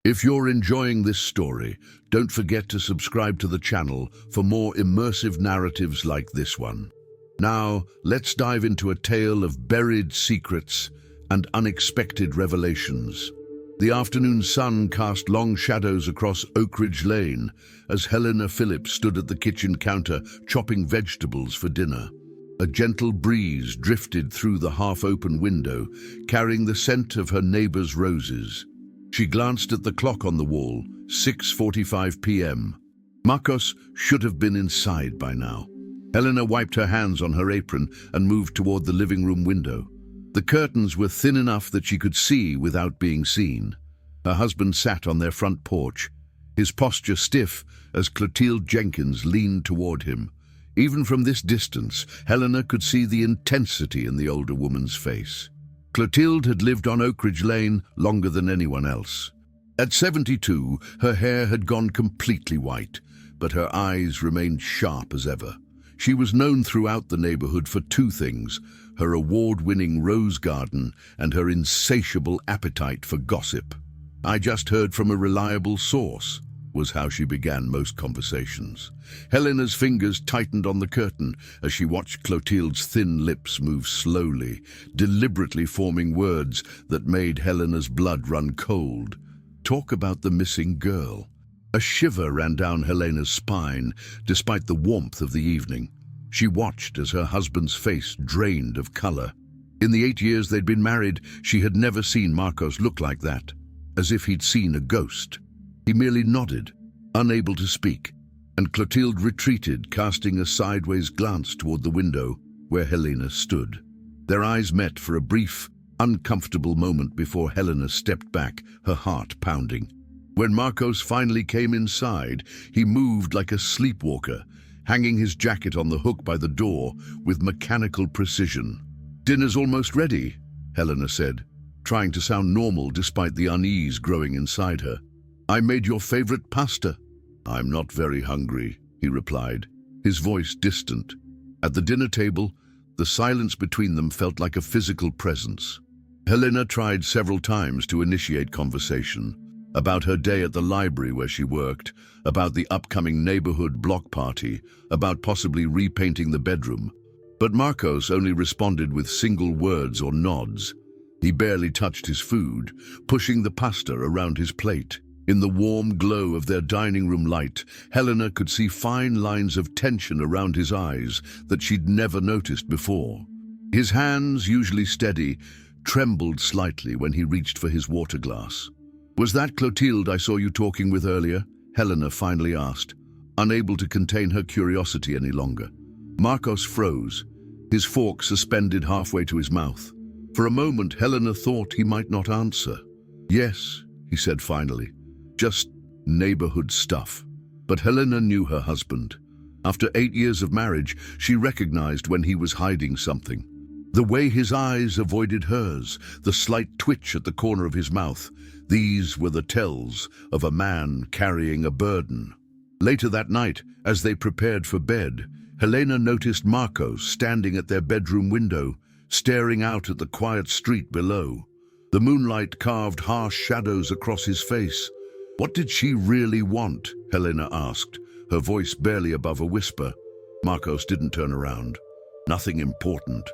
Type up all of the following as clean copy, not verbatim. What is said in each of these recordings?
If you're enjoying this story, don't forget to subscribe to the channel for more immersive narratives like this one. Now, let's dive into a tale of buried secrets and unexpected revelations. The afternoon sun cast long shadows across Oakridge Lane as Helena Phillips stood at the kitchen counter chopping vegetables for dinner. A gentle breeze drifted through the half-open window, carrying the scent of her neighbor's roses. She glanced at the clock on the wall, 6:45 p.m. Marcos should have been inside by now. Helena wiped her hands on her apron and moved toward the living room window. The curtains were thin enough that she could see without being seen. Her husband sat on their front porch, his posture stiff as Clotilde Jenkins leaned toward him. Even from this distance, Helena could see the intensity in the older woman's face. Clotilde had lived on Oakridge Lane longer than anyone else. At 72, her hair had gone completely white, but her eyes remained sharp as ever. She was known throughout the neighborhood for two things: her award-winning rose garden and her insatiable appetite for gossip. "I just heard from a reliable source," was how she began most conversations. Helena's fingers tightened on the curtain as she watched Clotilde's thin lips move slowly, deliberately forming words that made Helena's blood run cold. Talk about the missing girl. A shiver ran down Helena's spine, despite the warmth of the evening. She watched as her husband's face drained of color. In the 8 years they'd been married, she had never seen Marcos look like that, as if he'd seen a ghost. He merely nodded, unable to speak, and Clotilde retreated, casting a sideways glance toward the window where Helena stood. Their eyes met for a brief, uncomfortable moment before Helena stepped back, her heart pounding. When Marcos finally came inside, he moved like a sleepwalker, hanging his jacket on the hook by the door with mechanical precision. "Dinner's almost ready," Helena said, trying to sound normal despite the unease growing inside her. "I made your favorite pasta." "I'm not very hungry," he replied, his voice distant. At the dinner table, the silence between them felt like a physical presence. Helena tried several times to initiate conversation, about her day at the library where she worked, about the upcoming neighborhood block party, about possibly repainting the bedroom. But Marcos only responded with single words or nods. He barely touched his food, pushing the pasta around his plate. In the warm glow of their dining room light, Helena could see fine lines of tension around his eyes that she'd never noticed before. His hands, usually steady, trembled slightly when he reached for his water glass. "Was that Clotilde I saw you talking with earlier?" Helena finally asked, unable to contain her curiosity any longer. Marcos froze, his fork suspended halfway to his mouth. For a moment, Helena thought he might not answer. "Yes," he said finally, "just neighborhood stuff." But Helena knew her husband. After 8 years of marriage, she recognized when he was hiding something. The way his eyes avoided hers, the slight twitch at the corner of his mouth, these were the tells of a man carrying a burden. Later that night, as they prepared for bed, Helena noticed Marcos standing at their bedroom window, staring out at the quiet street below. The moonlight carved harsh shadows across his face. "What did she really want?" Helena asked, her voice barely above a whisper. Marcos didn't turn around. "Nothing important."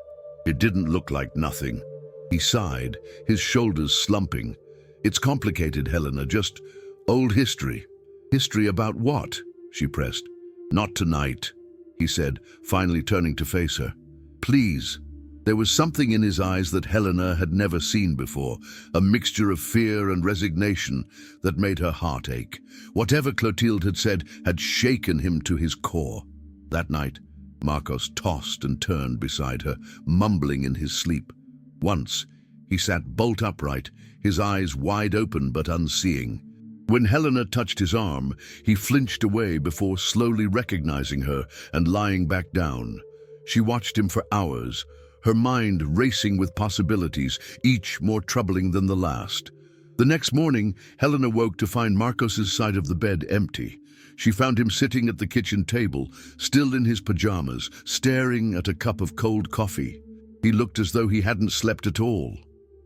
"It didn't look like nothing." He sighed, his shoulders slumping. "It's complicated, Helena, just old history." "History about what?" she pressed. "Not tonight," he said, finally turning to face her. "Please." There was something in his eyes that Helena had never seen before, a mixture of fear and resignation that made her heart ache. Whatever Clotilde had said had shaken him to his core. That night, Marcos tossed and turned beside her, mumbling in his sleep. Once, he sat bolt upright, his eyes wide open but unseeing. When Helena touched his arm, he flinched away before slowly recognizing her and lying back down. She watched him for hours, her mind racing with possibilities, each more troubling than the last. The next morning, Helena woke to find Marcos's side of the bed empty. She found him sitting at the kitchen table, still in his pajamas, staring at a cup of cold coffee. He looked as though he hadn't slept at all.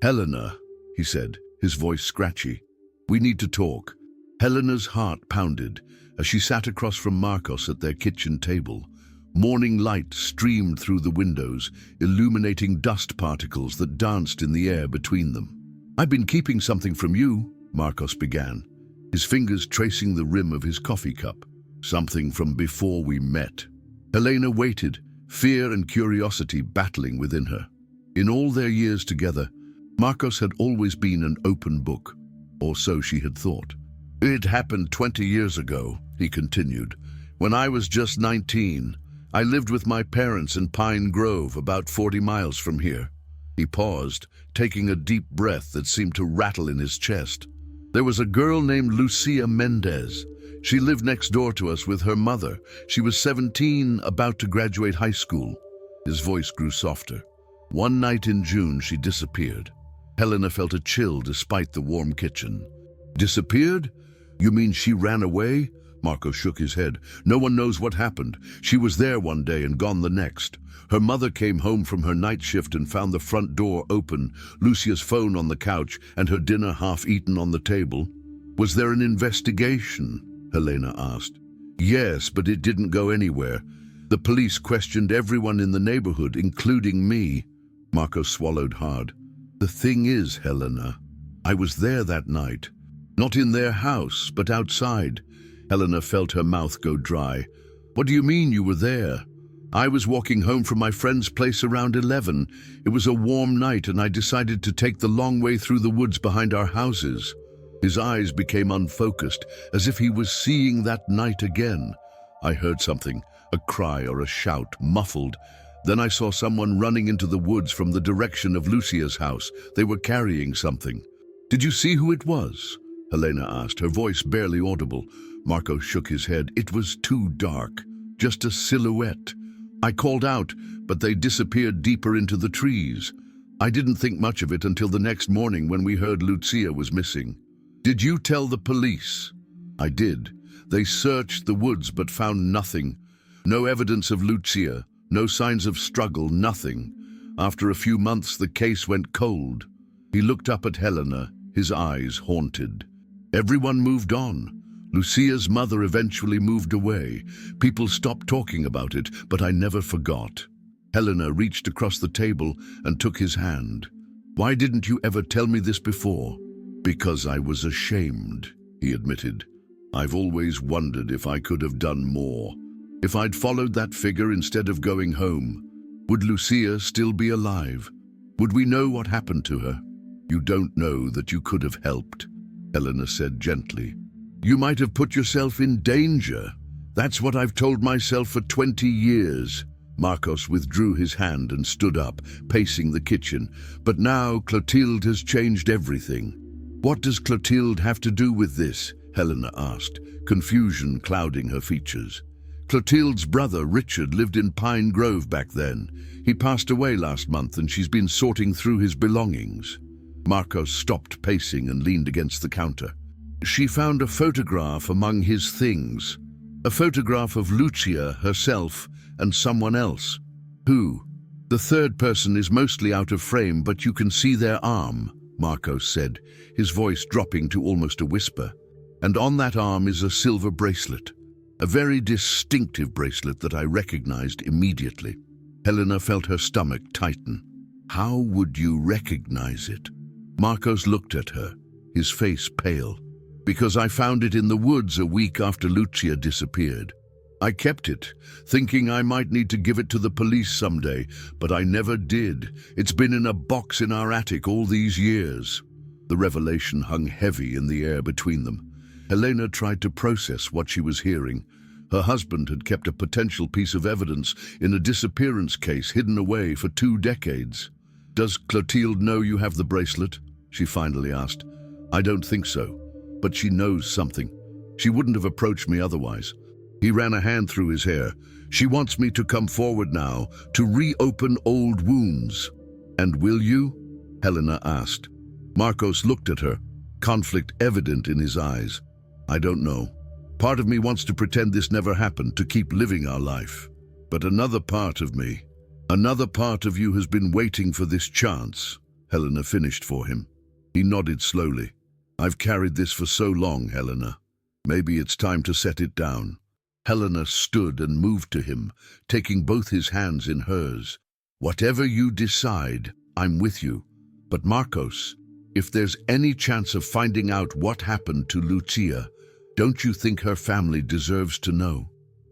"Helena," he said, his voice scratchy. We need to talk." Helena's heart pounded as she sat across from Marcos at their kitchen table. Morning light streamed through the windows, illuminating dust particles that danced in the air between them. "I've been keeping something from you," Marcos began, his fingers tracing the rim of his coffee cup. "Something from before we met." Helena waited, fear and curiosity battling within her. In all their years together, Marcos had always been an open book, or so she had thought. "It happened 20 years ago," he continued. "When I was just 19, I lived with my parents in Pine Grove, about 40 miles from here." He paused, taking a deep breath that seemed to rattle in his chest. "There was a girl named Lucia Mendez. She lived next door to us with her mother. She was 17, about to graduate high school." His voice grew softer. "One night in June, she disappeared." Helena felt a chill despite the warm kitchen. "Disappeared? You mean she ran away?" Marco shook his head. "No one knows what happened. She was there one day and gone the next. Her mother came home from her night shift and found the front door open, Lucia's phone on the couch, and her dinner half-eaten on the table." "Was there an investigation?" Helena asked. "Yes, but it didn't go anywhere. The police questioned everyone in the neighborhood, including me." Marco swallowed hard. "The thing is, Helena, I was there that night. Not in their house, but outside." Helena felt her mouth go dry. "What do you mean you were there?" "I was walking home from my friend's place around 11. It was a warm night and I decided to take the long way through the woods behind our houses." His eyes became unfocused, as if he was seeing that night again. "I heard something, a cry or a shout, muffled. Then I saw someone running into the woods from the direction of Lucia's house. They were carrying something." "Did you see who it was?" Helena asked, her voice barely audible. Marco shook his head. "It was too dark, just a silhouette. I called out, but they disappeared deeper into the trees. I didn't think much of it until the next morning when we heard Lucia was missing." "Did you tell the police?" "I did. They searched the woods but found nothing. No evidence of Lucia, no signs of struggle, nothing. After a few months, the case went cold." He looked up at Helena, his eyes haunted. "Everyone moved on. Lucia's mother eventually moved away. People stopped talking about it, but I never forgot." Helena reached across the table and took his hand. "Why didn't you ever tell me this before?" "Because I was ashamed," he admitted. "I've always wondered if I could have done more. If I'd followed that figure instead of going home, would Lucia still be alive? Would we know what happened to her?" "You don't know that you could have helped," Helena said gently. "You might have put yourself in danger. That's what I've told myself for 20 years. Marcos withdrew his hand and stood up, pacing the kitchen. "But now Clotilde has changed everything." "What does Clotilde have to do with this?" Helena asked, confusion clouding her features. "Clotilde's brother, Richard, lived in Pine Grove back then. He passed away last month and she's been sorting through his belongings." Marcos stopped pacing and leaned against the counter. "She found a photograph among his things. A photograph of Lucia herself and someone else." "Who?" "The third person is mostly out of frame, but you can see their arm," Marcos said, his voice dropping to almost a whisper. "And on that arm is a silver bracelet. A very distinctive bracelet that I recognized immediately." Helena felt her stomach tighten. "How would you recognize it?" Marcos looked at her, his face pale. "Because I found it in the woods a week after Lucia disappeared. I kept it, thinking I might need to give it to the police someday, but I never did. It's been in a box in our attic all these years." The revelation hung heavy in the air between them. Helena tried to process what she was hearing. Her husband had kept a potential piece of evidence in a disappearance case hidden away for 2 decades. "Does Clotilde know you have the bracelet?" she finally asked. "I don't think so, but she knows something. She wouldn't have approached me otherwise." He ran a hand through his hair. "She wants me to come forward now, to reopen old wounds." "And will you?" Helena asked. Marcos looked at her, conflict evident in his eyes. "I don't know. Part of me wants to pretend this never happened, to keep living our life. But another part of me, another part of you has been waiting for this chance," Helena finished for him. He nodded slowly. I've carried this for so long, Helena. Maybe it's time to set it down. Helena stood and moved to him, taking both his hands in hers. Whatever you decide, I'm with you. But Marcos, if there's any chance of finding out what happened to Lucia, don't you think her family deserves to know?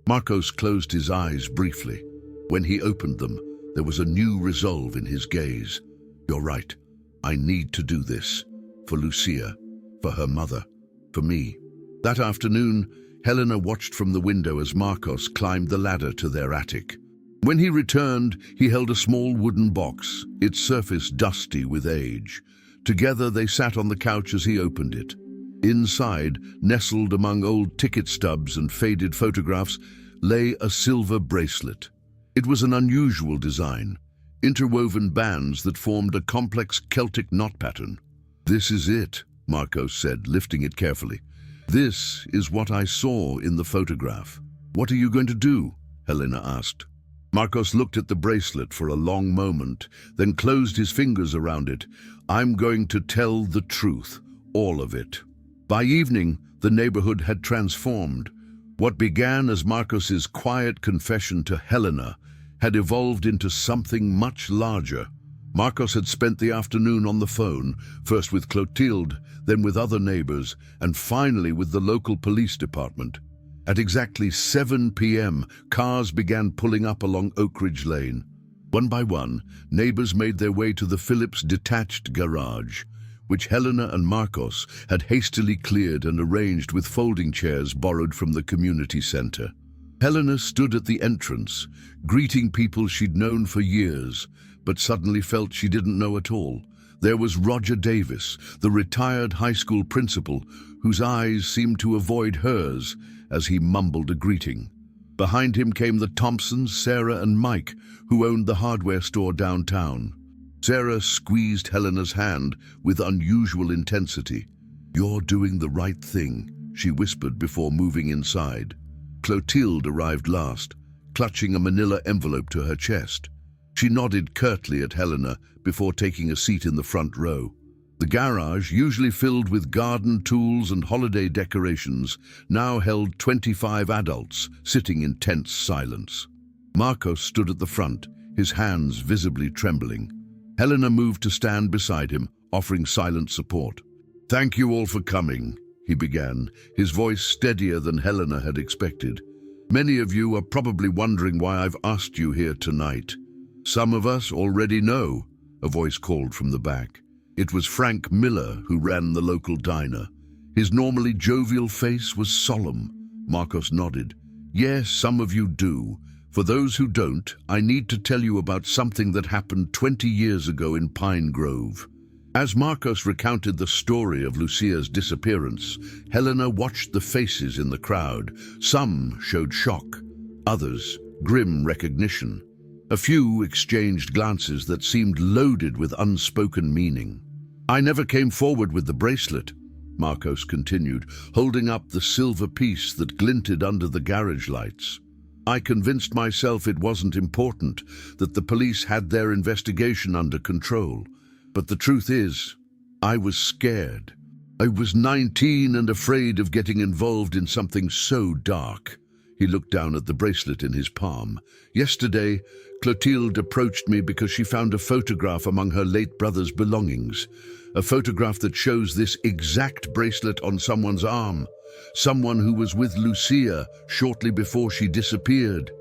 Marcos closed his eyes briefly. When he opened them, there was a new resolve in his gaze. You're right. I need to do this. For Lucia, for her mother, for me. That afternoon, Helena watched from the window as Marcos climbed the ladder to their attic. When he returned, he held a small wooden box, its surface dusty with age. Together they sat on the couch as he opened it. Inside, nestled among old ticket stubs and faded photographs, lay a silver bracelet. It was an unusual design, interwoven bands that formed a complex Celtic knot pattern. "This is it," Marcos said, lifting it carefully. "This is what I saw in the photograph." "What are you going to do?" Helena asked. Marcos looked at the bracelet for a long moment, then closed his fingers around it. "I'm going to tell the truth, all of it." By evening, the neighborhood had transformed. What began as Marcos's quiet confession to Helena had evolved into something much larger. Marcos had spent the afternoon on the phone, first with Clotilde, then with other neighbors, and finally with the local police department. At exactly 7 p.m., cars began pulling up along Oak Ridge Lane. One by one, neighbors made their way to the Phillips detached garage, which Helena and Marcos had hastily cleared and arranged with folding chairs borrowed from the community center. Helena stood at the entrance, greeting people she'd known for years, but suddenly felt she didn't know at all. There was Roger Davis, the retired high school principal, whose eyes seemed to avoid hers as he mumbled a greeting. Behind him came the Thompsons, Sarah and Mike, who owned the hardware store downtown. Sarah squeezed Helena's hand with unusual intensity. "You're doing the right thing," she whispered before moving inside. Clotilde arrived last, clutching a manila envelope to her chest. She nodded curtly at Helena before taking a seat in the front row. The garage, usually filled with garden tools and holiday decorations, now held 25 adults sitting in tense silence. Marcos stood at the front, his hands visibly trembling. Helena moved to stand beside him, offering silent support. "Thank you all for coming," he began, his voice steadier than Helena had expected. "Many of you are probably wondering why I've asked you here tonight. Some of us already know," a voice called from the back. It was Frank Miller who ran the local diner. His normally jovial face was solemn. Marcos nodded. "Yes, some of you do. For those who don't, I need to tell you about something that happened 20 years ago in Pine Grove." As Marcos recounted the story of Lucia's disappearance, Helena watched the faces in the crowd. Some showed shock, others grim recognition. A few exchanged glances that seemed loaded with unspoken meaning. "I never came forward with the bracelet," Marcos continued, holding up the silver piece that glinted under the garage lights. "I convinced myself it wasn't important, that the police had their investigation under control. But the truth is, I was scared. I was 19 and afraid of getting involved in something so dark." He looked down at the bracelet in his palm. "Yesterday, Clotilde approached me because she found a photograph among her late brother's belongings. A photograph that shows this exact bracelet on someone's arm. Someone who was with Lucia shortly before she disappeared."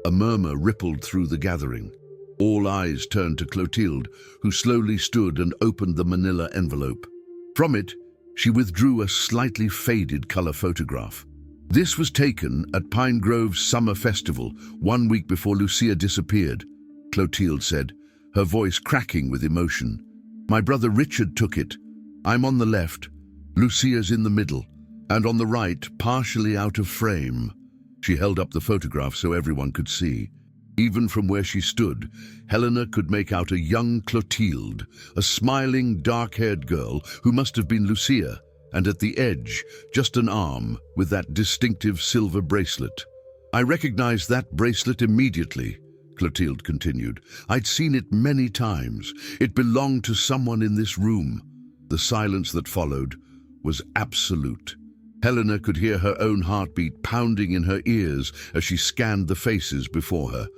A murmur rippled through the gathering. All eyes turned to Clotilde, who slowly stood and opened the manila envelope. From it, she withdrew a slightly faded color photograph. "This was taken at Pine Grove's summer festival, 1 week before Lucia disappeared," Clotilde said, her voice cracking with emotion. "My brother Richard took it. I'm on the left, Lucia's in the middle, and on the right, partially out of frame." She held up the photograph so everyone could see. Even from where she stood, Helena could make out a young Clotilde, a smiling, dark-haired girl who must have been Lucia, and at the edge, just an arm with that distinctive silver bracelet. "I recognized that bracelet immediately," Clotilde continued. "I'd seen it many times. It belonged to someone in this room." The silence that followed was absolute. Helena could hear her own heartbeat pounding in her ears as she scanned the faces before her.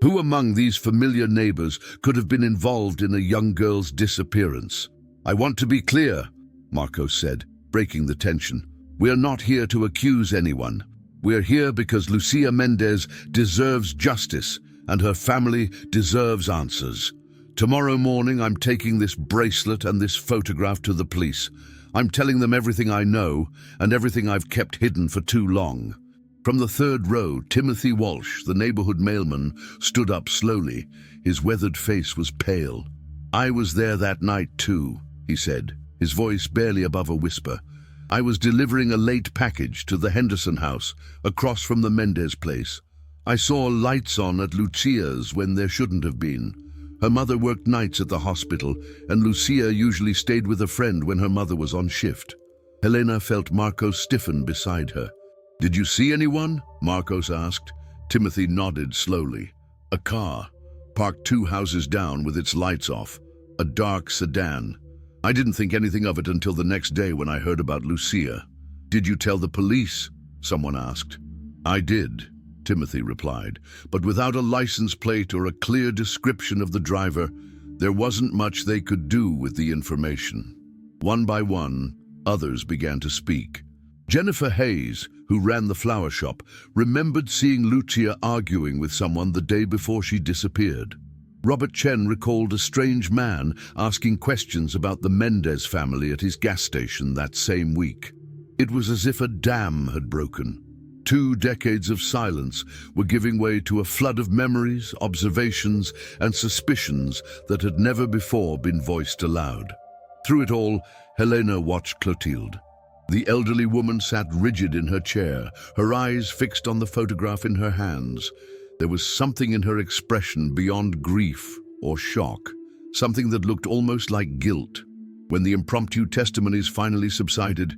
Who among these familiar neighbors could have been involved in a young girl's disappearance? "I want to be clear," Marcos said, breaking the tension. "We are not here to accuse anyone. We are here because Lucia Mendez deserves justice, and her family deserves answers. Tomorrow morning, I'm taking this bracelet and this photograph to the police. I'm telling them everything I know and everything I've kept hidden for too long." From the third row, Timothy Walsh, the neighborhood mailman, stood up slowly. His weathered face was pale. "I was there that night too," he said, his voice barely above a whisper. "I was delivering a late package to the Henderson house, across from the Mendez place. I saw lights on at Lucia's when there shouldn't have been. Her mother worked nights at the hospital, and Lucia usually stayed with a friend when her mother was on shift." Helena felt Marcos stiffen beside her. "Did you see anyone?" Marcos asked. Timothy nodded slowly. "A car, parked 2 houses down with its lights off. A dark sedan. I didn't think anything of it until the next day when I heard about Lucia." "Did you tell the police?" someone asked. "I did," Timothy replied, "but without a license plate or a clear description of the driver, there wasn't much they could do with the information." One by one, others began to speak. Jennifer Hayes, who ran the flower shop, remembered seeing Lucia arguing with someone the day before she disappeared. Robert Chen recalled a strange man asking questions about the Mendez family at his gas station that same week. It was as if a dam had broken. 2 decades of silence were giving way to a flood of memories, observations, and suspicions that had never before been voiced aloud. Through it all, Helena watched Clotilde. The elderly woman sat rigid in her chair, her eyes fixed on the photograph in her hands. There was something in her expression beyond grief or shock, something that looked almost like guilt. When the impromptu testimonies finally subsided,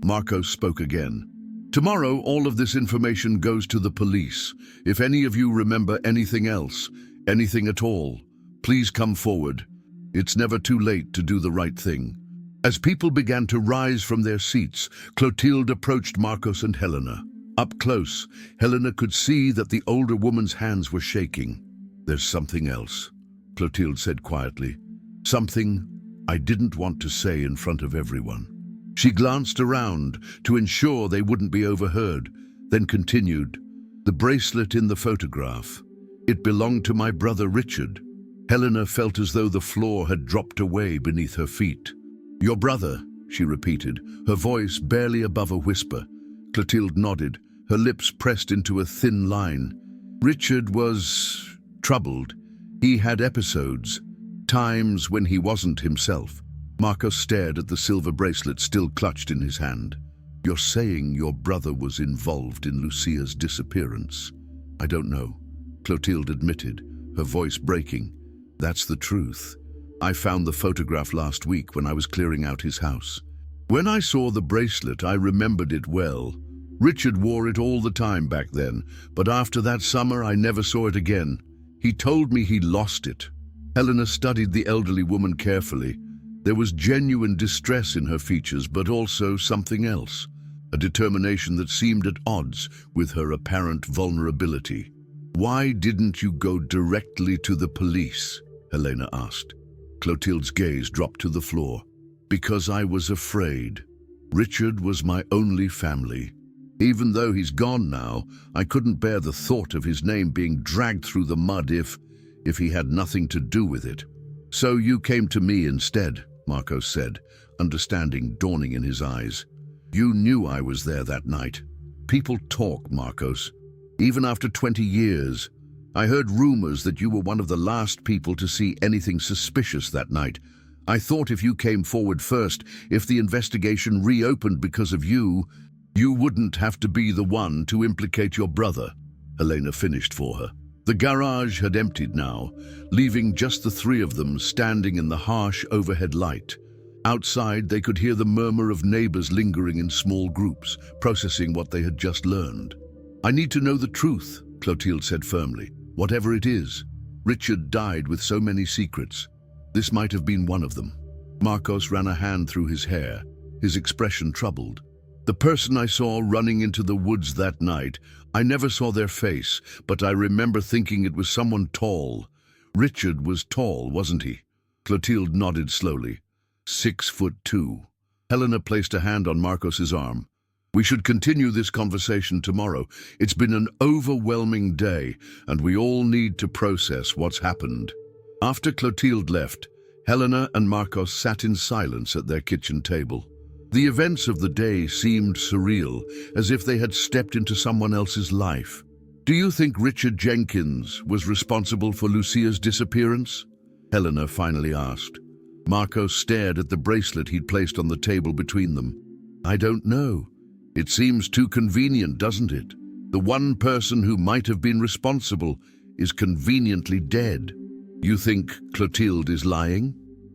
Marcos spoke again. "Tomorrow, all of this information goes to the police. If any of you remember anything else, anything at all, please come forward. It's never too late to do the right thing." As people began to rise from their seats, Clotilde approached Marcos and Helena. Up close, Helena could see that the older woman's hands were shaking. "There's something else," Clotilde said quietly. "Something I didn't want to say in front of everyone." She glanced around to ensure they wouldn't be overheard, then continued, "The bracelet in the photograph. It belonged to my brother Richard." Helena felt as though the floor had dropped away beneath her feet. "Your brother," she repeated, her voice barely above a whisper. Clotilde nodded, her lips pressed into a thin line. "Richard was troubled. He had episodes, times when he wasn't himself." Marcos stared at the silver bracelet still clutched in his hand. "You're saying your brother was involved in Lucia's disappearance?" "I don't know," Clotilde admitted, her voice breaking. "That's the truth. I found the photograph last week when I was clearing out his house. When I saw the bracelet, I remembered it well. Richard wore it all the time back then, but after that summer, I never saw it again. He told me he lost it." Helena studied the elderly woman carefully. There was genuine distress in her features, but also something else, a determination that seemed at odds with her apparent vulnerability. "Why didn't you go directly to the police?" Helena asked. Clotilde's gaze dropped to the floor. "Because I was afraid. Richard was my only family. Even though he's gone now, I couldn't bear the thought of his name being dragged through the mud if he had nothing to do with it. So you came to me instead," Marcos said, understanding dawning in his eyes. "You knew I was there that night. People talk, Marcos. Even after 20 years, I heard rumors that you were one of the last people to see anything suspicious that night. I thought if you came forward first, if the investigation reopened because of you, you wouldn't have to be the one to implicate your brother." Helena finished for her. The garage had emptied now, leaving just the 3 of them standing in the harsh overhead light. Outside, they could hear the murmur of neighbors lingering in small groups, processing what they had just learned. "I need to know the truth," Clotilde said firmly. "Whatever it is. Richard died with so many secrets. This might have been one of them." Marcos ran a hand through his hair. his expression troubled. "The person I saw running into the woods that night, I never saw their face, but I remember thinking it was someone tall. Richard was tall, wasn't he?" Clotilde nodded slowly. 6'2". Helena placed a hand on Marcos's arm. "We should continue this conversation tomorrow. It's been an overwhelming day, and we all need to process what's happened." After Clotilde left, Helena and Marcos sat in silence at their kitchen table. The events of the day seemed surreal, as if they had stepped into someone else's life. "Do you think Richard Jenkins was responsible for Lucia's disappearance?" Helena finally asked. Marcos stared at the bracelet he'd placed on the table between them. "I don't know. It seems too convenient, doesn't it? The one person who might have been responsible is conveniently dead." "You think Clotilde is lying?"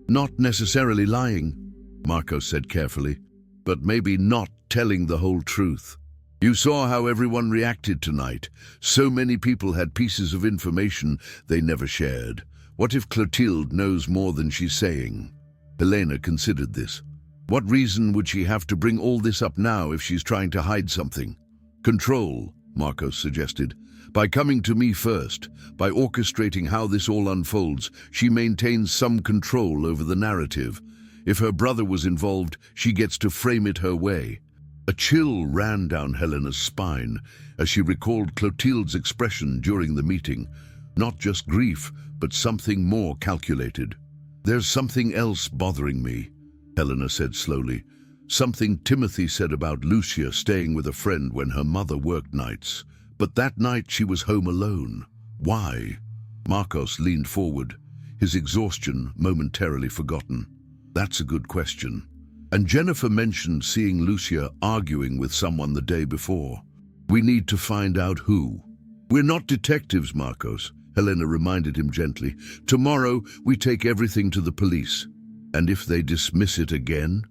"Not necessarily lying," Marcos said carefully, "but maybe not telling the whole truth. You saw how everyone reacted tonight. So many people had pieces of information they never shared. What if Clotilde knows more than she's saying?" Helena considered this. What reason would she have to bring all this up now if she's trying to hide something? "Control," Marcos suggested. "By coming to me first, by orchestrating how this all unfolds, she maintains some control over the narrative. If her brother was involved, she gets to frame it her way." A chill ran down Helena's spine as she recalled Clotilde's expression during the meeting. Not just grief, but something more calculated. "There's something else bothering me," Helena said slowly. "Something Timothy said about Lucia staying with a friend when her mother worked nights. But that night she was home alone. Why?" Marcos leaned forward, his exhaustion momentarily forgotten. "That's a good question. And Jennifer mentioned seeing Lucia arguing with someone the day before. We need to find out who." "We're not detectives, Marcos," Helena reminded him gently. "Tomorrow we take everything to the police. And if they dismiss it again?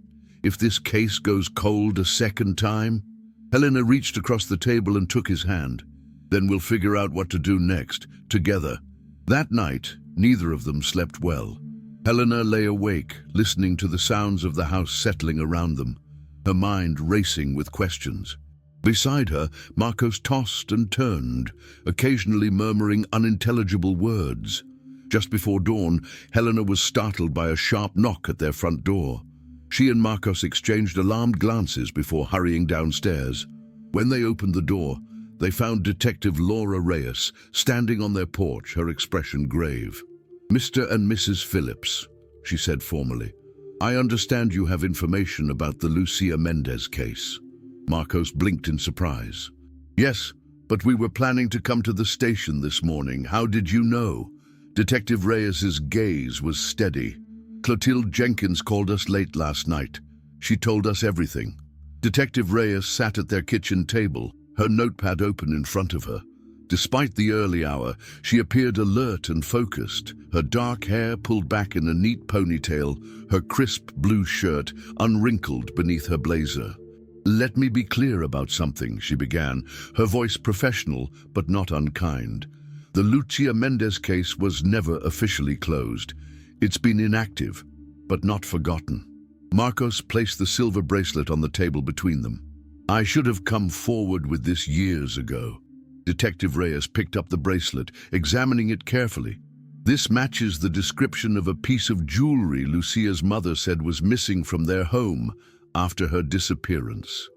If this case goes cold a second time?" Helena reached across the table and took his hand. "Then we'll figure out what to do next, together." That night, neither of them slept well. Helena lay awake, listening to the sounds of the house settling around them, her mind racing with questions. Beside her, Marcos tossed and turned, occasionally murmuring unintelligible words. Just before dawn, Helena was startled by a sharp knock at their front door. She and Marcos exchanged alarmed glances before hurrying downstairs. When they opened the door, they found Detective Laura Reyes standing on their porch, her expression grave. "Mr. and Mrs. Phillips," she said formally, "I understand you have information about the Lucia Mendez case." Marcos blinked in surprise. "Yes, but we were planning to come to the station this morning. How did you know?" Detective Reyes's gaze was steady. "Clotilde Jenkins called us late last night. She told us everything." Detective Reyes sat at their kitchen table, her notepad open in front of her. Despite the early hour, she appeared alert and focused, her dark hair pulled back in a neat ponytail, her crisp blue shirt unwrinkled beneath her blazer. "Let me be clear about something," she began, her voice professional but not unkind. "The Lucia Mendez case was never officially closed. It's been inactive, but not forgotten." Marcos placed the silver bracelet on the table between them. "I should have come forward with this years ago." Detective Reyes picked up the bracelet, examining it carefully. "This matches the description of a piece of jewelry Lucia's mother said was missing from their home after her disappearance."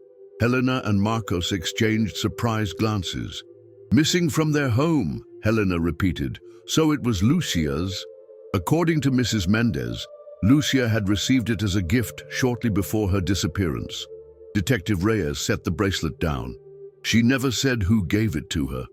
Helena and Marcos exchanged surprised glances. "Missing from their home," Helena repeated. "So it was Lucia's?" According to Mrs. Mendez, Lucia had received it as a gift shortly before her disappearance. Detective Reyes set the bracelet down. "She never said who gave it to her."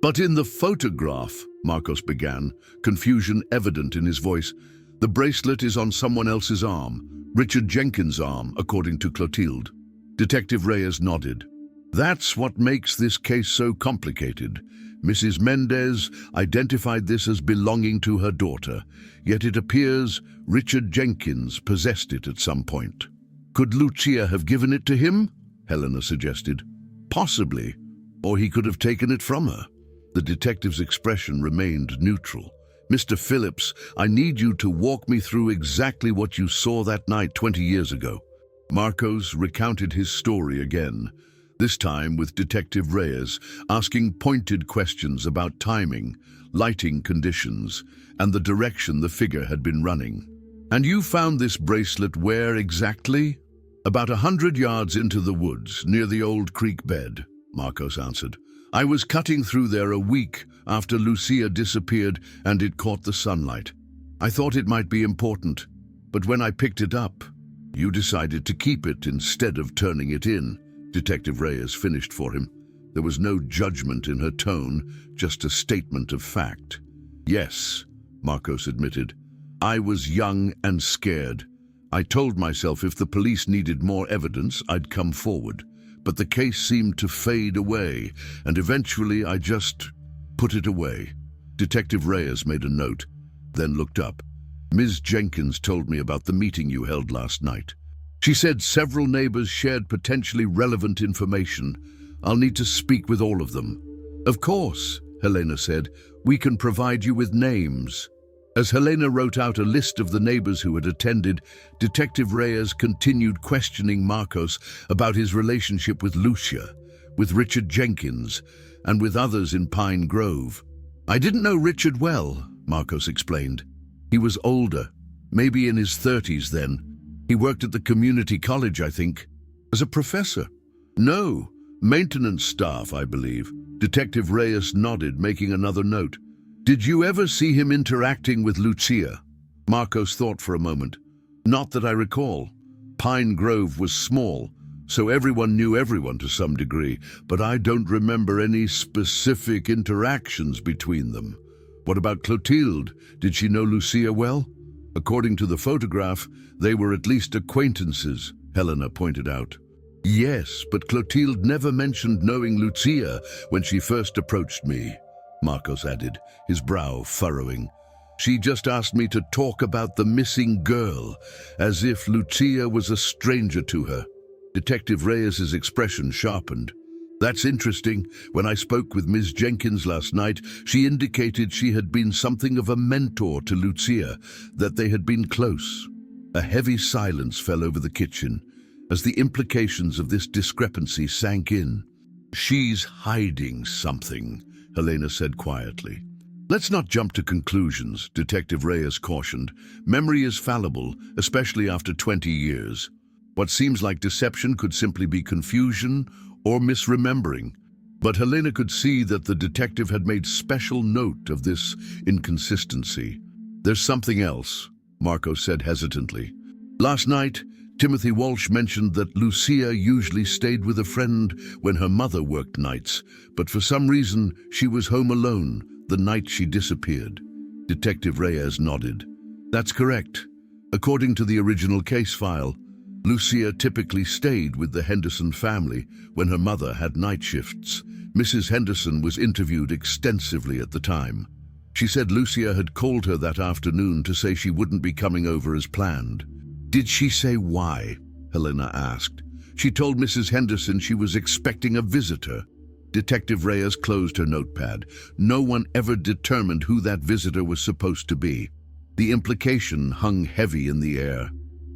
"But in the photograph," Marcos began, confusion evident in his voice, "the bracelet is on someone else's arm, Richard Jenkins' arm, according to Clotilde." Detective Reyes nodded. "That's what makes this case so complicated. Mrs. Mendez identified this as belonging to her daughter, yet it appears Richard Jenkins possessed it at some point." "Could Lucia have given it to him?" Helena suggested. "Possibly, or he could have taken it from her." The detective's expression remained neutral. "Mr. Phillips, I need you to walk me through exactly what you saw that night 20 years ago." Marcos recounted his story again, this time with Detective Reyes, asking pointed questions about timing, lighting conditions, and the direction the figure had been running. "And you found this bracelet where exactly?" "About 100 yards into the woods, near the old creek bed," Marcos answered. "I was cutting through there a week after Lucia disappeared and it caught the sunlight. I thought it might be important, but when I picked it up, you decided to keep it instead of turning it in." Detective Reyes finished for him. There was no judgment in her tone, just a statement of fact. "Yes," Marcos admitted. "I was young and scared. I told myself if the police needed more evidence, I'd come forward. But the case seemed to fade away, and eventually I just put it away." Detective Reyes made a note, then looked up. "Ms. Jenkins told me about the meeting you held last night. She said several neighbors shared potentially relevant information. I'll need to speak with all of them." "Of course," Helena said. "We can provide you with names." As Helena wrote out a list of the neighbors who had attended, Detective Reyes continued questioning Marcos about his relationship with Lucia, with Richard Jenkins, and with others in Pine Grove. "I didn't know Richard well," Marcos explained. "He was older, maybe in his 30s then. He worked at the community college, I think. As a professor?" "No, maintenance staff, I believe." Detective Reyes nodded, making another note. "Did you ever see him interacting with Lucia?" Marcos thought for a moment. "Not that I recall. Pine Grove was small, so everyone knew everyone to some degree, but I don't remember any specific interactions between them." "What about Clotilde? Did she know Lucia well?" "According to the photograph, they were at least acquaintances," Helena pointed out. "Yes, but Clotilde never mentioned knowing Lucia when she first approached me," Marcos added, his brow furrowing. "She just asked me to talk about the missing girl, as if Lucia was a stranger to her." Detective Reyes's expression sharpened. "That's interesting. When I spoke with Ms. Jenkins last night, she indicated she had been something of a mentor to Lucia, that they had been close." A heavy silence fell over the kitchen as the implications of this discrepancy sank in. "She's hiding something," Helena said quietly. "Let's not jump to conclusions," Detective Reyes cautioned. "Memory is fallible, especially after 20 years. What seems like deception could simply be confusion or misremembering." But Helena could see that the detective had made special note of this inconsistency. "There's something else," Marcos said hesitantly. "Last night, Timothy Walsh mentioned that Lucia usually stayed with a friend when her mother worked nights, but for some reason she was home alone the night she disappeared." Detective Reyes nodded. "That's correct. According to the original case file, Lucia typically stayed with the Henderson family when her mother had night shifts. Mrs. Henderson was interviewed extensively at the time. She said Lucia had called her that afternoon to say she wouldn't be coming over as planned." "Did she say why?" Helena asked. "She told Mrs. Henderson she was expecting a visitor." Detective Reyes closed her notepad. No one ever determined who that visitor was supposed to be. The implication hung heavy in the air.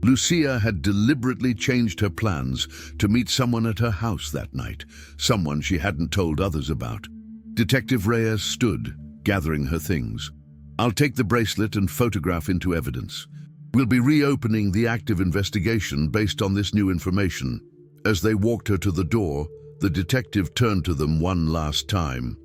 Lucia had deliberately changed her plans to meet someone at her house that night, someone she hadn't told others about. Detective Reyes stood, gathering her things. "I'll take the bracelet and photograph into evidence. We'll be reopening the active investigation based on this new information." As they walked her to the door, the detective turned to them one last time.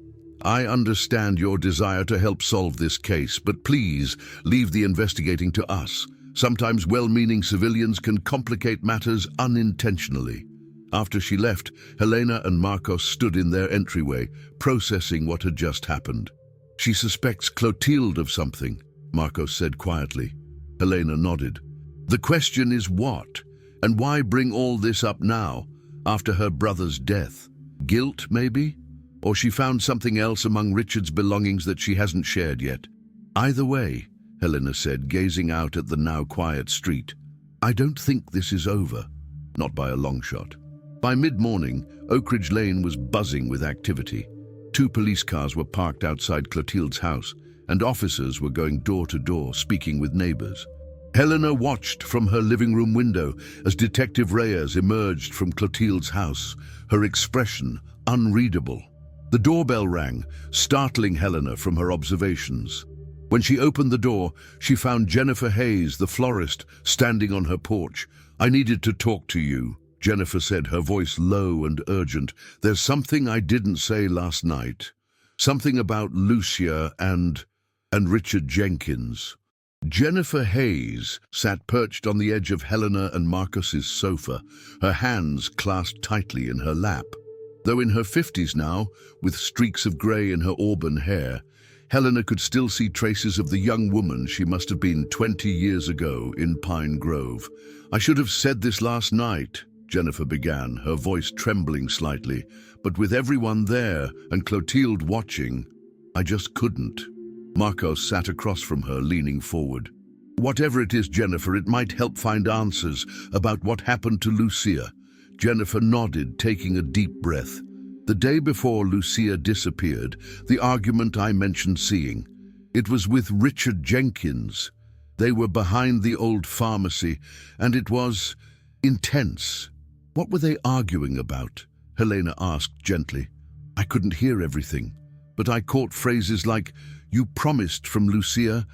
"I understand your desire to help solve this case, but please leave the investigating to us. Sometimes well-meaning civilians can complicate matters unintentionally." After she left, Helena and Marcos stood in their entryway, processing what had just happened. "She suspects Clotilde of something," Marcos said quietly. Helena nodded. "The question is what? And why bring all this up now, after her brother's death? Guilt, maybe? Or she found something else among Richard's belongings that she hasn't shared yet? Either way," Helena said, gazing out at the now quiet street, "I don't think this is over. Not by a long shot." By mid-morning, Oak Ridge Lane was buzzing with activity. 2 police cars were parked outside Clotilde's house, and officers were going door to door, speaking with neighbors. Helena watched from her living room window as Detective Reyes emerged from Clotilde's house, her expression unreadable. The doorbell rang, startling Helena from her observations. When she opened the door, she found Jennifer Hayes, the florist, standing on her porch. "I needed to talk to you," Jennifer said, her voice low and urgent. "There's something I didn't say last night. Something about Lucia and Richard Jenkins." Jennifer Hayes sat perched on the edge of Helena and Marcos's sofa, her hands clasped tightly in her lap. Though in her 50s now, with streaks of grey in her auburn hair, Helena could still see traces of the young woman she must have been 20 years ago in Pine Grove. "I should have said this last night," Jennifer began, her voice trembling slightly, "but with everyone there and Clotilde watching, I just couldn't." Marcos sat across from her, leaning forward. "Whatever it is, Jennifer, it might help find answers about what happened to Lucia." Jennifer nodded, taking a deep breath. "The day before Lucia disappeared, the argument I mentioned seeing, it was with Richard Jenkins. They were behind the old pharmacy, and it was intense." "What were they arguing about?" Helena asked gently. "I couldn't hear everything, but I caught phrases like, 'You promised' from Lucia,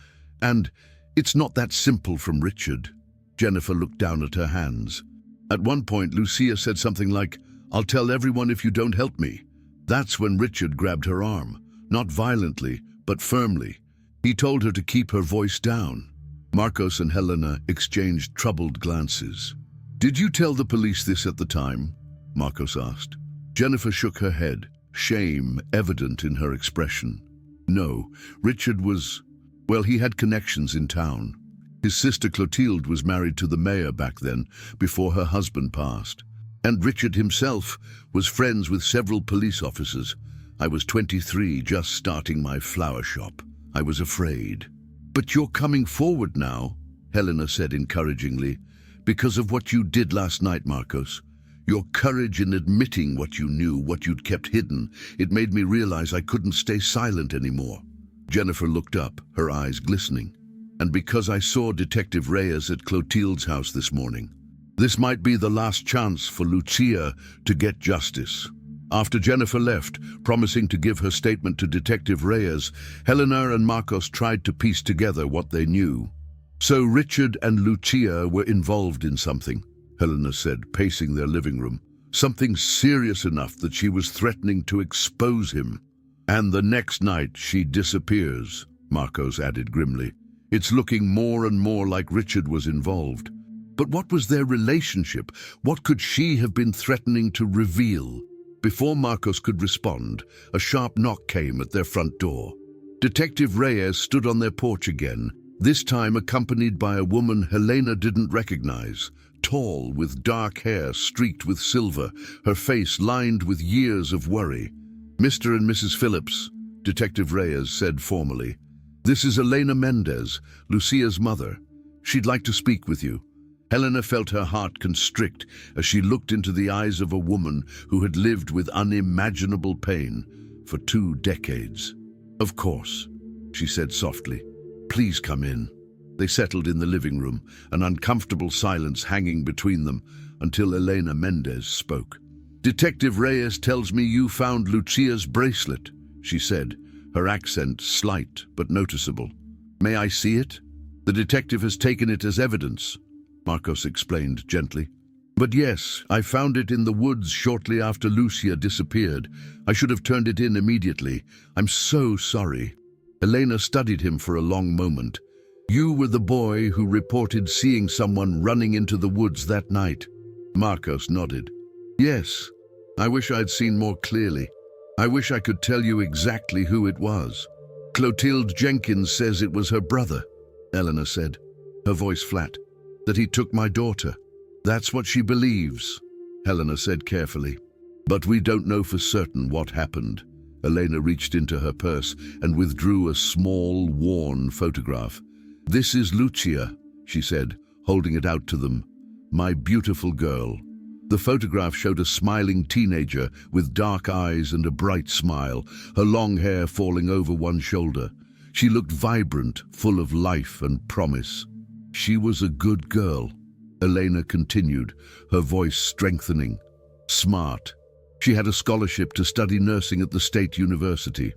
and 'It's not that simple' from Richard." Jennifer looked down at her hands. "At one point, Lucia said something like, 'I'll tell everyone if you don't help me.' That's when Richard grabbed her arm, not violently, but firmly. He told her to keep her voice down." Marcos and Helena exchanged troubled glances. "Did you tell the police this at the time?" Marcos asked. Jennifer shook her head, shame evident in her expression. "No, Richard was, well, he had connections in town. His sister Clotilde was married to the mayor back then, before her husband passed. And Richard himself was friends with several police officers. I was 23, just starting my flower shop. I was afraid." "But you're coming forward now," Helena said encouragingly, "because of what you did last night, Marcos. Your courage in admitting what you knew, what you'd kept hidden, it made me realize I couldn't stay silent anymore." Jennifer looked up, her eyes glistening. "And because I saw Detective Reyes at Clotilde's house this morning. This might be the last chance for Lucia to get justice." After Jennifer left, promising to give her statement to Detective Reyes, Helena and Marcos tried to piece together what they knew. "So Richard and Lucia were involved in something," Helena said, pacing their living room. "Something serious enough that she was threatening to expose him. And the next night she disappears," Marcos added grimly. "It's looking more and more like Richard was involved. But what was their relationship? What could she have been threatening to reveal?" Before Marcos could respond, a sharp knock came at their front door. Detective Reyes stood on their porch again, this time accompanied by a woman Helena didn't recognize. Tall, with dark hair streaked with silver, her face lined with years of worry. "Mr. and Mrs. Phillips," Detective Reyes said formally. "This is Elena Mendez, Lucia's mother. She'd like to speak with you." Helena felt her heart constrict as she looked into the eyes of a woman who had lived with unimaginable pain for 2 decades. "Of course," she said softly. "Please come in." They settled in the living room, an uncomfortable silence hanging between them until Elena Mendez spoke. "Detective Reyes tells me you found Lucia's bracelet," she said, her accent slight but noticeable. "May I see it?" "The detective has taken it as evidence," Marcos explained gently. "But yes, I found it in the woods shortly after Lucia disappeared. I should have turned it in immediately. I'm so sorry." Elena studied him for a long moment. "You were the boy who reported seeing someone running into the woods that night?" Marcos nodded. "Yes. I wish I'd seen more clearly. I wish I could tell you exactly who it was." "Clotilde Jenkins says it was her brother," Elena said, her voice flat. "That he took my daughter. That's what she believes," Helena said carefully. "But we don't know for certain what happened." Elena reached into her purse and withdrew a small, worn photograph. "This is Lucia," she said, holding it out to them. "My beautiful girl." The photograph showed a smiling teenager with dark eyes and a bright smile, her long hair falling over one shoulder. She looked vibrant, full of life and promise. She was a good girl, Elena continued, her voice strengthening. Smart. She had a scholarship to study nursing at the State University.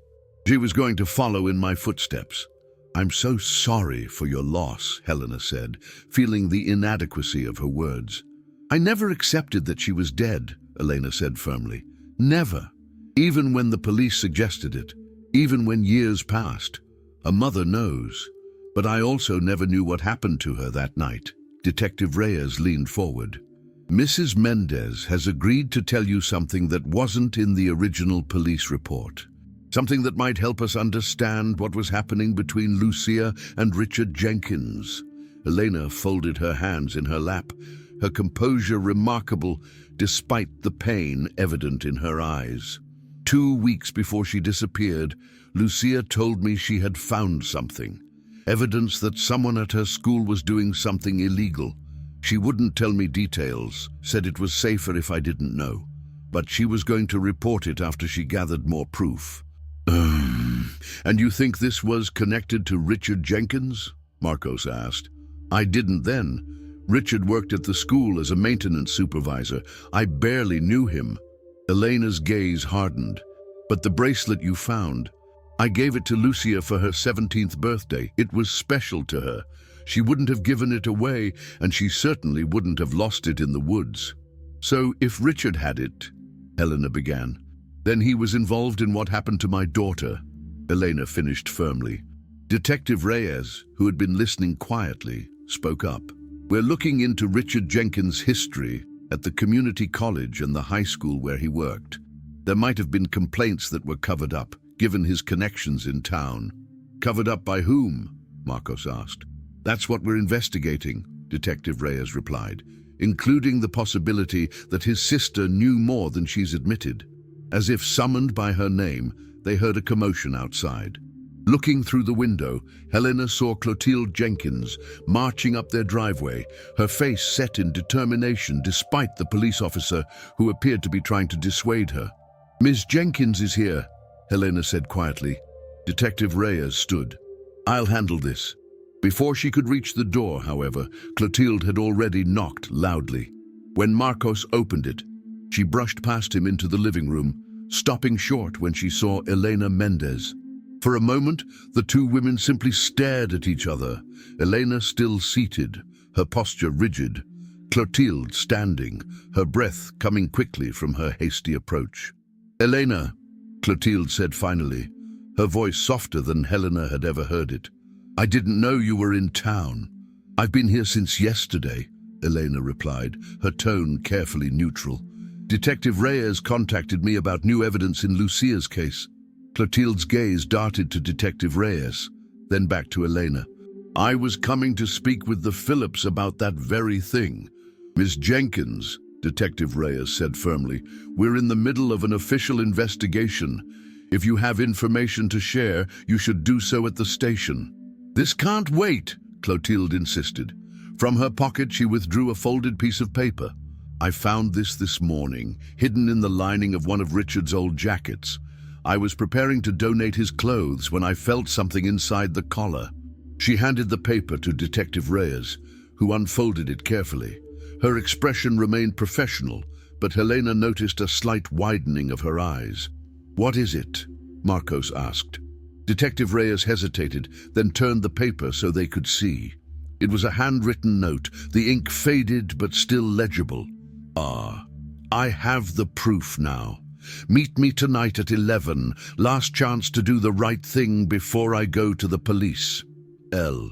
She was going to follow in my footsteps. I'm so sorry for your loss, Helena said, feeling the inadequacy of her words. I never accepted that she was dead, Elena said firmly. Never. Even when the police suggested it. Even when years passed. A mother knows. But I also never knew what happened to her that night. Detective Reyes leaned forward. Mrs. Mendez has agreed to tell you something that wasn't in the original police report. Something that might help us understand what was happening between Lucia and Richard Jenkins. Elena folded her hands in her lap, her composure remarkable despite the pain evident in her eyes. 2 weeks before she disappeared, Lucia told me she had found something. Evidence that someone at her school was doing something illegal. She wouldn't tell me details, said it was safer if I didn't know. But she was going to report it after she gathered more proof. And you think this was connected to Richard Jenkins? Marcos asked. I didn't then. Richard worked at the school as a maintenance supervisor. I barely knew him. Elena's gaze hardened. But the bracelet you found, I gave it to Lucia for her 17th birthday. It was special to her. She wouldn't have given it away, and she certainly wouldn't have lost it in the woods. So if Richard had it, Helena began, then he was involved in what happened to my daughter, Elena finished firmly. Detective Reyes, who had been listening quietly, spoke up. We're looking into Richard Jenkins' history at the community college and the high school where he worked. There might have been complaints that were covered up, given his connections in town. Covered up by whom? Marcos asked. That's what we're investigating, Detective Reyes replied, including the possibility that his sister knew more than she's admitted. As if summoned by her name, they heard a commotion outside. Looking through the window, Helena saw Clotilde Jenkins marching up their driveway, her face set in determination despite the police officer who appeared to be trying to dissuade her. Miss Jenkins is here, Helena said quietly. Detective Reyes stood. I'll handle this. Before she could reach the door, however, Clotilde had already knocked loudly. When Marcos opened it, she brushed past him into the living room, stopping short when she saw Elena Mendez. For a moment, the two women simply stared at each other, Elena still seated, her posture rigid, Clotilde standing, her breath coming quickly from her hasty approach. Elena, Clotilde said finally, her voice softer than Helena had ever heard it. I didn't know you were in town. I've been here since yesterday, Elena replied, her tone carefully neutral. Detective Reyes contacted me about new evidence in Lucia's case. Clotilde's gaze darted to Detective Reyes, then back to Elena. I was coming to speak with the Phillips about that very thing. Miss Jenkins, Detective Reyes said firmly, we're in the middle of an official investigation. If you have information to share, you should do so at the station. This can't wait, Clotilde insisted. From her pocket, she withdrew a folded piece of paper. I found this morning, hidden in the lining of one of Richard's old jackets. I was preparing to donate his clothes when I felt something inside the collar. She handed the paper to Detective Reyes, who unfolded it carefully. Her expression remained professional, but Helena noticed a slight widening of her eyes. What is it? Marcos asked. Detective Reyes hesitated, then turned the paper so they could see. It was a handwritten note, the ink faded but still legible. Ah, I have the proof now. Meet me tonight at 11. Last chance to do the right thing before I go to the police. L.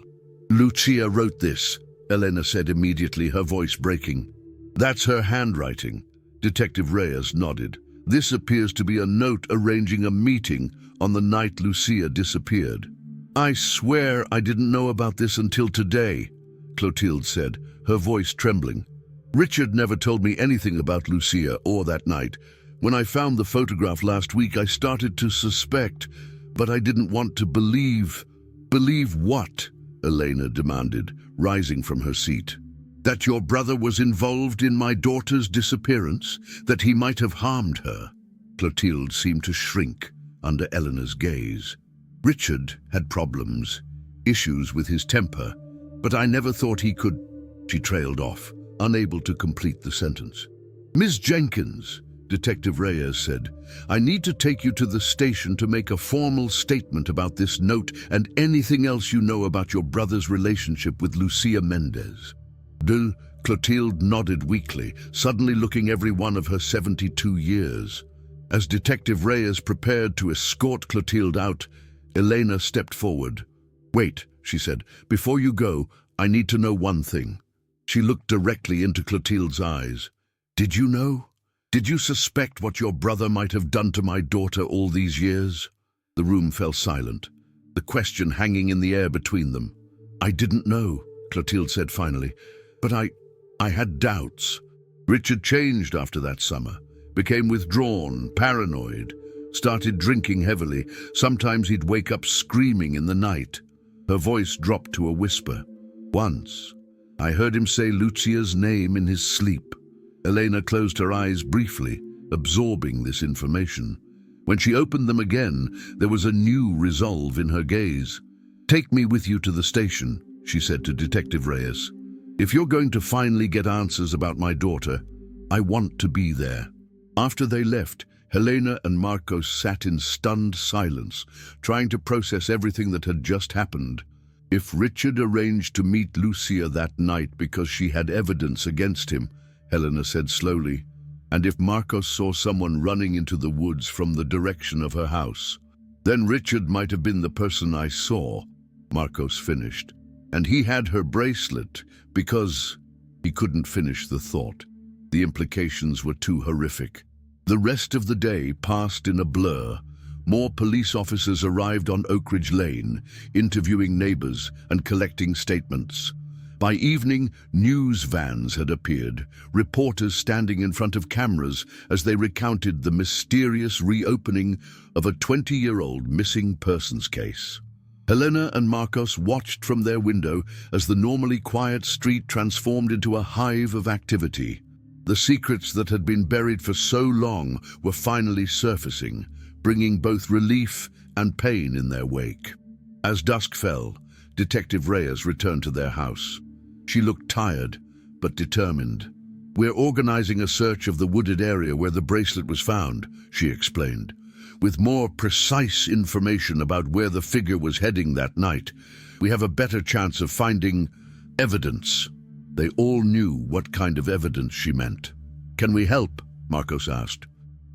Lucia wrote this, Elena said immediately, her voice breaking. That's her handwriting. Detective Reyes nodded. This appears to be a note arranging a meeting on the night Lucia disappeared. I swear I didn't know about this until today, Clotilde said, her voice trembling. Richard never told me anything about Lucia or that night. When I found the photograph last week, I started to suspect, but I didn't want to believe. Believe what? Elena demanded, rising from her seat. That your brother was involved in my daughter's disappearance? That he might have harmed her? Clotilde seemed to shrink under Eleanor's gaze. Richard had problems, issues with his temper. But I never thought he could... She trailed off, unable to complete the sentence. Ms. Jenkins, Detective Reyes said, I need to take you to the station to make a formal statement about this note and anything else you know about your brother's relationship with Lucia Mendez. Clotilde nodded weakly, suddenly looking every one of her 72 years. As Detective Reyes prepared to escort Clotilde out, Elena stepped forward. Wait, she said, before you go, I need to know one thing. She looked directly into Clotilde's eyes. Did you know? Did you suspect what your brother might have done to my daughter all these years? The room fell silent, the question hanging in the air between them. I didn't know, Clotilde said finally, but I had doubts. Richard changed after that summer, became withdrawn, paranoid, started drinking heavily. Sometimes he'd wake up screaming in the night. Her voice dropped to a whisper. Once, I heard him say Lucia's name in his sleep. Elena closed her eyes briefly, absorbing this information. When she opened them again, there was a new resolve in her gaze. Take me with you to the station, she said to Detective Reyes. If you're going to finally get answers about my daughter, I want to be there. After they left, Helena and Marcos sat in stunned silence, trying to process everything that had just happened. If Richard arranged to meet Lucia that night because she had evidence against him, Helena said slowly, and if Marcos saw someone running into the woods from the direction of her house, then Richard might have been the person I saw, Marcos finished. And he had her bracelet because he couldn't finish the thought. The implications were too horrific. The rest of the day passed in a blur. More police officers arrived on Oak Ridge Lane, interviewing neighbors and collecting statements. By evening, news vans had appeared, reporters standing in front of cameras as they recounted the mysterious reopening of a 20-year-old missing persons case. Helena and Marcos watched from their window as the normally quiet street transformed into a hive of activity. The secrets that had been buried for so long were finally surfacing, bringing both relief and pain in their wake. As dusk fell, Detective Reyes returned to their house. She looked tired, but determined. We're organizing a search of the wooded area where the bracelet was found, she explained. With more precise information about where the figure was heading that night, we have a better chance of finding evidence. They all knew what kind of evidence she meant. Can we help? Marcos asked.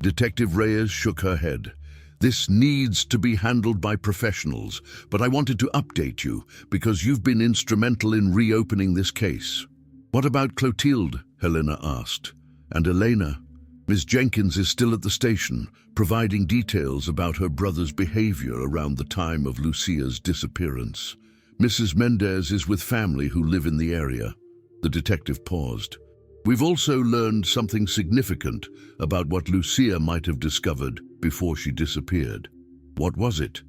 Detective Reyes shook her head. This needs to be handled by professionals, but I wanted to update you because you've been instrumental in reopening this case. What about Clotilde? Helena asked. And Elena? Ms. Jenkins is still at the station, providing details about her brother's behavior around the time of Lucia's disappearance. Mrs. Mendez is with family who live in the area. The detective paused. We've also learned something significant about what Lucia might have discovered before she disappeared. What was it?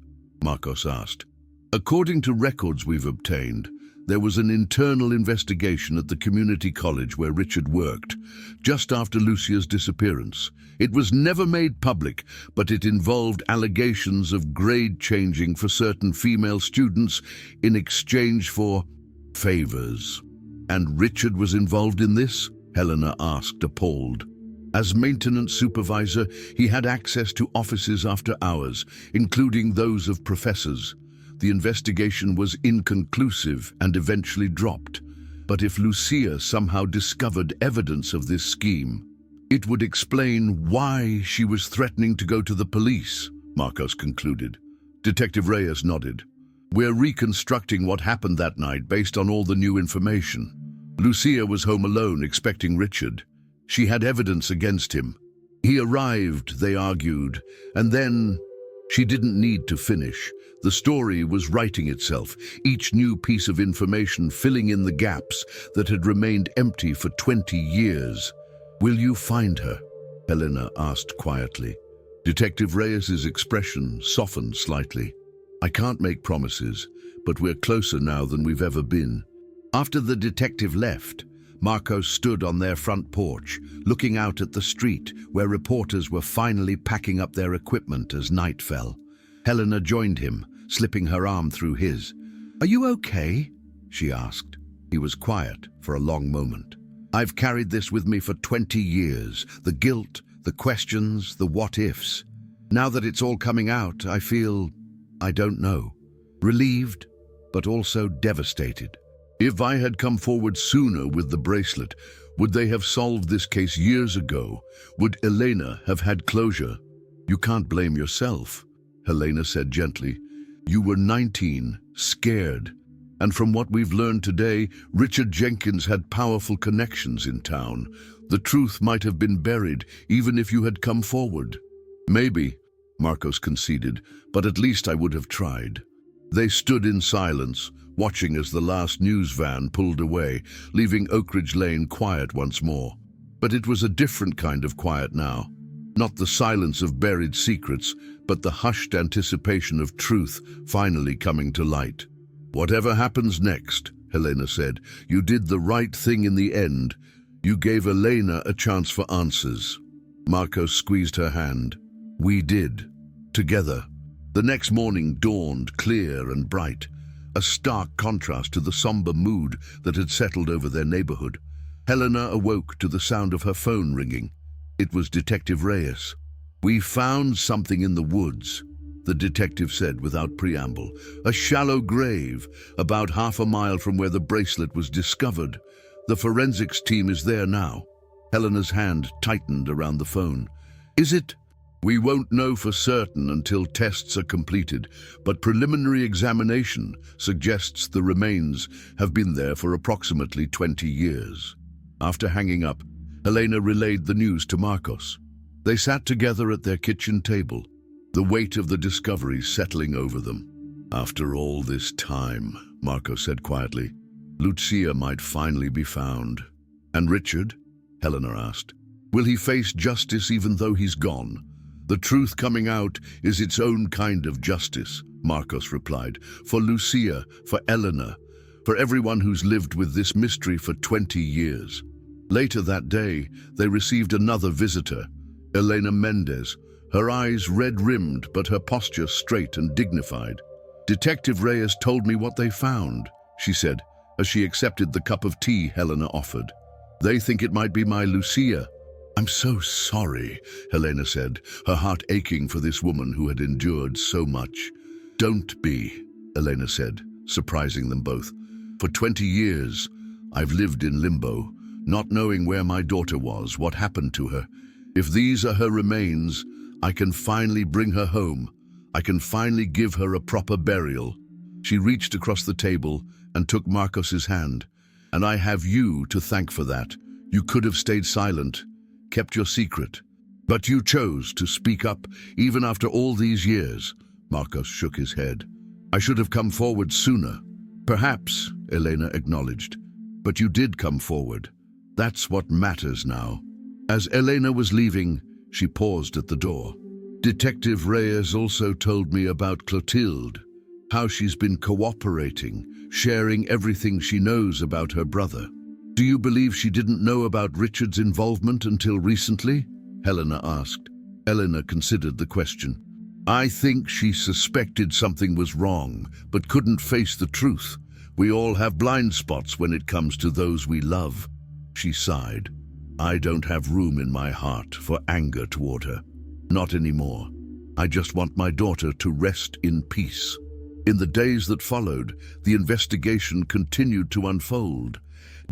Marcos asked. According to records we've obtained, there was an internal investigation at the community college where Richard worked, just after Lucia's disappearance. It was never made public, but it involved allegations of grade changing for certain female students in exchange for favors. And Richard was involved in this? Helena asked, appalled. As maintenance supervisor, he had access to offices after hours, including those of professors. The investigation was inconclusive and eventually dropped. But if Lucia somehow discovered evidence of this scheme, it would explain why she was threatening to go to the police, Marcos concluded. Detective Reyes nodded. We're reconstructing what happened that night based on all the new information. Lucia was home alone expecting Richard. She had evidence against him. He arrived, they argued, and then she didn't need to finish. The story was writing itself, each new piece of information filling in the gaps that had remained empty for 20 years. Will you find her? Helena asked quietly. Detective Reyes's expression softened slightly. I can't make promises, but we're closer now than we've ever been. After the detective left, Marcos stood on their front porch, looking out at the street where reporters were finally packing up their equipment as night fell. Helena joined him, slipping her arm through his. Are you okay? she asked. He was quiet for a long moment. I've carried this with me for 20 years. The guilt, the questions, the what-ifs. Now that it's all coming out, I feel, I don't know, relieved, but also devastated. If I had come forward sooner with the bracelet, would they have solved this case years ago? Would Elena have had closure? You can't blame yourself, Helena said gently. You were 19, scared. And from what we've learned today, Richard Jenkins had powerful connections in town. The truth might have been buried, even if you had come forward. Maybe, Marcos conceded, but at least I would have tried. They stood in silence, watching as the last news van pulled away, leaving Oak Ridge Lane quiet once more. But it was a different kind of quiet now. Not the silence of buried secrets, but the hushed anticipation of truth finally coming to light. Whatever happens next, Helena said, you did the right thing in the end. You gave Elena a chance for answers. Marcos squeezed her hand. We did. Together. The next morning dawned clear and bright, a stark contrast to the somber mood that had settled over their neighborhood. Helena awoke to the sound of her phone ringing. It was Detective Reyes. We found something in the woods, the detective said without preamble. A shallow grave, about half a mile from where the bracelet was discovered. The forensics team is there now. Helena's hand tightened around the phone. Is it? We won't know for certain until tests are completed, but preliminary examination suggests the remains have been there for approximately 20 years. After hanging up, Helena relayed the news to Marcos. They sat together at their kitchen table, the weight of the discovery settling over them. After all this time, Marcos said quietly, Lucia might finally be found. And Richard? Helena asked. Will he face justice even though he's gone? The truth coming out is its own kind of justice, Marcos replied. For Lucia, for Elena, for everyone who's lived with this mystery for 20 years. Later that day, they received another visitor, Elena Mendez, her eyes red-rimmed but her posture straight and dignified. Detective Reyes told me what they found, she said, as she accepted the cup of tea Helena offered. They think it might be my Lucia. I'm so sorry, Helena said, her heart aching for this woman who had endured so much. Don't be, Elena said, surprising them both. For 20 years, I've lived in limbo, not knowing where my daughter was, what happened to her. If these are her remains, I can finally bring her home. I can finally give her a proper burial. She reached across the table and took Marcos's hand. And I have you to thank for that. You could have stayed silent, kept your secret. But you chose to speak up even after all these years. Marcos shook his head. I should have come forward sooner. Perhaps, Elena acknowledged. But you did come forward. That's what matters now. As Elena was leaving, she paused at the door. Detective Reyes also told me about Clotilde, how she's been cooperating, sharing everything she knows about her brother. Do you believe she didn't know about Richard's involvement until recently? Helena asked. Elena considered the question. I think she suspected something was wrong, but couldn't face the truth. We all have blind spots when it comes to those we love. She sighed. I don't have room in my heart for anger toward her. Not anymore. I just want my daughter to rest in peace. In the days that followed, the investigation continued to unfold.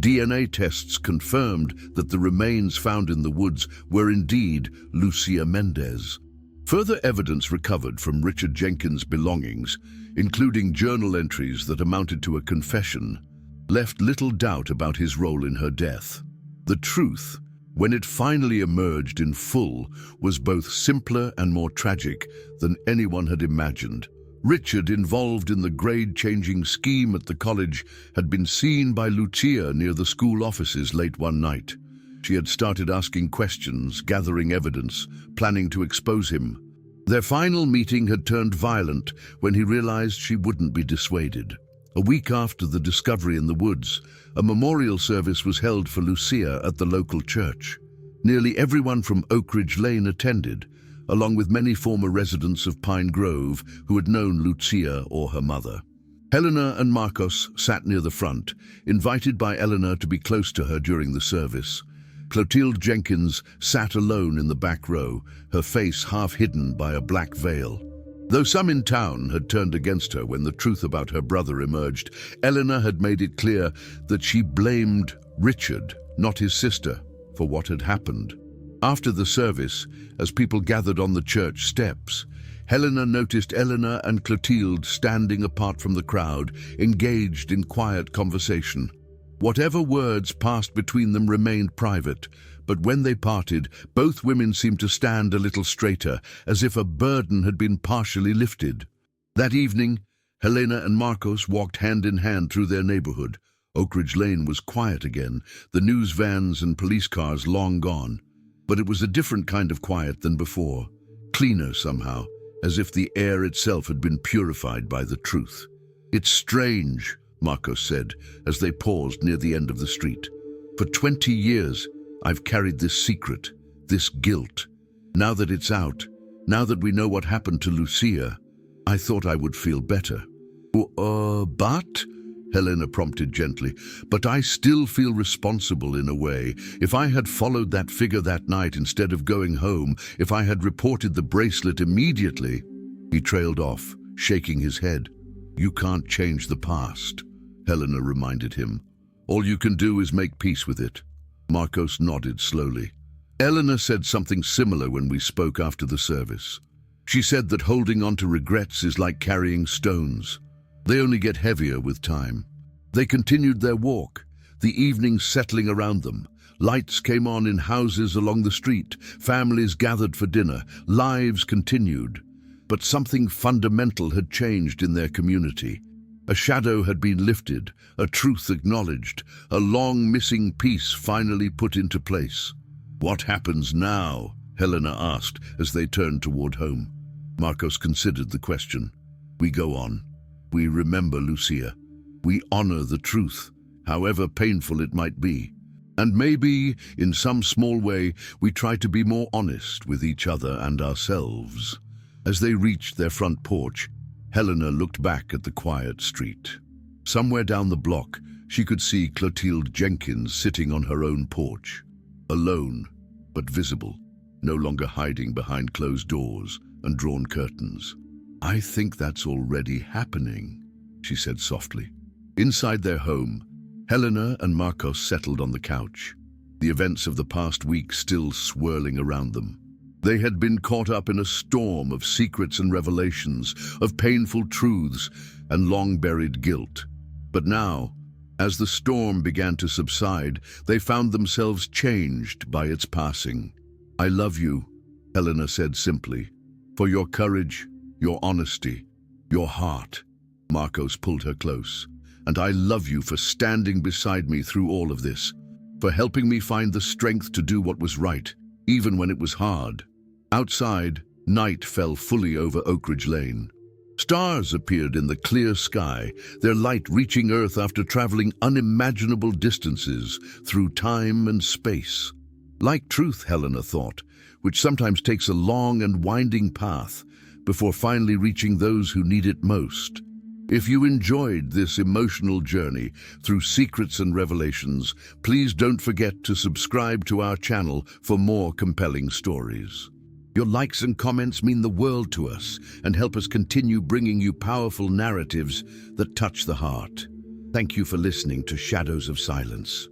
DNA tests confirmed that the remains found in the woods were indeed Lucia Mendez. Further evidence recovered from Richard Jenkins' belongings, including journal entries that amounted to a confession, left little doubt about his role in her death. The truth, when it finally emerged in full, was both simpler and more tragic than anyone had imagined. Richard, involved in the grade-changing scheme at the college, had been seen by Lucia near the school offices late one night. She had started asking questions, gathering evidence, planning to expose him. Their final meeting had turned violent when he realized she wouldn't be dissuaded. A week after the discovery in the woods, a memorial service was held for Lucia at the local church. Nearly everyone from Oak Ridge Lane attended, along with many former residents of Pine Grove who had known Lucia or her mother. Helena and Marcos sat near the front, invited by Eleanor to be close to her during the service. Clotilde Jenkins sat alone in the back row, her face half hidden by a black veil. Though some in town had turned against her when the truth about her brother emerged, Eleanor had made it clear that she blamed Richard, not his sister, for what had happened. After the service, as people gathered on the church steps, Helena noticed Eleanor and Clotilde standing apart from the crowd, engaged in quiet conversation. Whatever words passed between them remained private, but when they parted, both women seemed to stand a little straighter, as if a burden had been partially lifted. That evening, Helena and Marcos walked hand in hand through their neighborhood. Oakridge Lane was quiet again, the news vans and police cars long gone. But it was a different kind of quiet than before, cleaner somehow, as if the air itself had been purified by the truth. "It's strange," Marcos said, as they paused near the end of the street. "For 20 years, I've carried this secret, this guilt. Now that it's out, now that we know what happened to Lucia, I thought I would feel better." But, Helena prompted gently, "but I still feel responsible in a way. If I had followed that figure that night instead of going home, if I had reported the bracelet immediately..." He trailed off, shaking his head. "You can't change the past," Helena reminded him. "All you can do is make peace with it." Marcos nodded slowly. "Eleanor said something similar when we spoke after the service. She said that holding on to regrets is like carrying stones. They only get heavier with time." They continued their walk, the evening settling around them. Lights came on in houses along the street, families gathered for dinner, lives continued. But something fundamental had changed in their community. A shadow had been lifted, a truth acknowledged, a long-missing piece finally put into place. "What happens now?" Helena asked as they turned toward home. Marcos considered the question. "We go on. We remember Lucia. We honor the truth, however painful it might be. And maybe, in some small way, we try to be more honest with each other and ourselves." As they reached their front porch, Helena looked back at the quiet street. Somewhere down the block, she could see Clotilde Jenkins sitting on her own porch, alone but visible, no longer hiding behind closed doors and drawn curtains. "I think that's already happening," she said softly. Inside their home, Helena and Marcos settled on the couch, the events of the past week still swirling around them. They had been caught up in a storm of secrets and revelations, of painful truths and long-buried guilt. But now, as the storm began to subside, they found themselves changed by its passing. "I love you," Helena said simply, "for your courage, your honesty, your heart." Marcos pulled her close. "And I love you for standing beside me through all of this, for helping me find the strength to do what was right, even when it was hard." Outside, night fell fully over Oakridge Lane. Stars appeared in the clear sky, their light reaching Earth after traveling unimaginable distances through time and space. Like truth, Helena thought, which sometimes takes a long and winding path before finally reaching those who need it most. If you enjoyed this emotional journey through secrets and revelations, please don't forget to subscribe to our channel for more compelling stories. Your likes and comments mean the world to us and help us continue bringing you powerful narratives that touch the heart. Thank you for listening to Shadows of Silence.